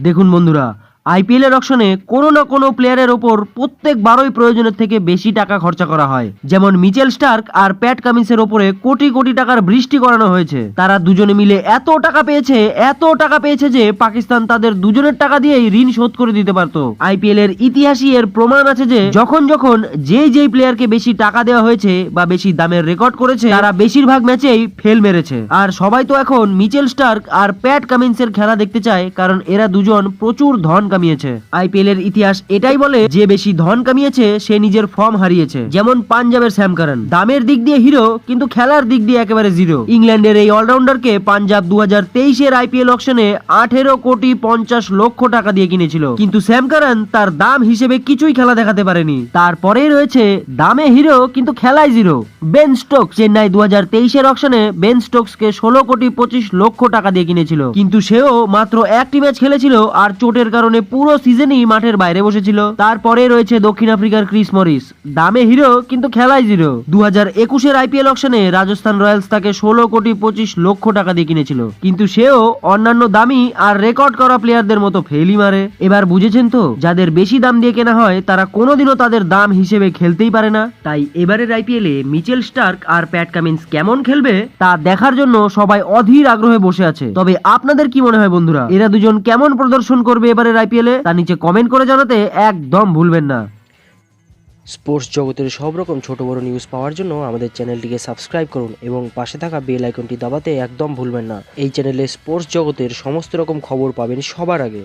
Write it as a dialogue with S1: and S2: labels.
S1: দেখুন বন্ধুরা, আইপিএল এর অকশনে কোনো না কোনো প্লেয়ারের ওপর প্রত্যেকবারই প্রয়োজনের থেকে বেশি টাকা খরচা করা হয়। যেমন মিচেল স্টার্ক আর প্যাট কামিন্সের ওপরে কোটি কোটি টাকার বৃষ্টি করানো হয়েছে। তারা দুজনে মিলে এত টাকা পেয়েছে যে পাকিস্তান তাদের দুজনের টাকা দিয়েই ঋণ শোধ করে দিতে পারত। আইপিএল এর ইতিহাসই এর প্রমাণ আছে যে যখন যেই প্লেয়ারকে বেশি টাকা দেওয়া হয়েছে বা বেশি দামের রেকর্ড করেছে তারা বেশিরভাগ ম্যাচেই ফেল মেরেছে। আর সবাই তো এখন মিচেল স্টার্ক আর প্যাট কামিন্সের খেলা দেখতে চায়, কারণ এরা দুজন প্রচুর ধন কামিয়েছে। আইপিএল এর ইতিহাস এটাই বলে যে বেশি ধন কামিয়েছে সে নিজের ফর্ম হারিয়েছে। যেমন পাঞ্জাবের স্যাম কারান, দামের দিক দিয়ে হিরো কিন্তু খেলার দিক দিয়ে একেবারে জিরো। ইংল্যান্ডের এই অলরাউন্ডারকে পাঞ্জাব 2023 আইপিএল অকশনে 18,50,00,000 টাকা দিয়ে কিনেছিল, কিন্তু স্যাম কারান তার দাম হিসেবে কিছুই খেলা দেখাতে পারেনি। তারপরেই রয়েছে দামে হিরো কিন্তু খেলায় জিরো বেন স্টোকস। চেন্নাই 2023 অকশনে বেন স্টোকসকে 16,25,00,000 টাকা দিয়ে কিনেছিল, কিন্তু সেও মাত্র একটি ম্যাচ খেলেছিল আর চোটের কারণে পুরো সিজনই মাঠের বাইরে বসেছিল। তারপরে রয়েছে দক্ষিণ আফ্রিকার ক্রিস মরিস, দামে হিরো কিন্তু খেলায় জিরো। 2021 আইপিএল অকশনে রাজস্থান রয়্যালস তাকে 16,25,00,000 টাকা দিয়ে কিনেছিল, কিন্তু সেও অন্যান্য দামি আর রেকর্ড করা প্লেয়ারদের মতো ফেলই মারে। এবার বুঝেছেন তো, যাদের বেশি দাম দিয়ে কেনা হয় তারা কোনোদিনও তাদের দাম হিসেবে খেলতেই পারে না। তাই এবারের আইপিএলে মিচেল স্টার্ক আর প্যাট কামিন্স কেমন খেলবে তা দেখার জন্য সবাই অধীর আগ্রহে বসে আছে। তবে আপনাদের কি মনে হয় বন্ধুরা, এরা দুজন কেমন প্রদর্শন করবে এবারের আইপিএলে তা নিচে কমেন্ট করে জানাতে একদম ভুলবেন না।
S2: স্পোর্টস জগতের সব রকম ছোট বড় নিউজ পাওয়ার জন্য আমাদের চ্যানেলটিকে সাবস্ক্রাইব করুন এবং পাশে থাকা বেল আইকনটি দাবাতে একদম ভুলবেন না। এই চ্যানেলে স্পোর্টস জগতের সমস্ত রকম খবর পাবেন সবার আগে।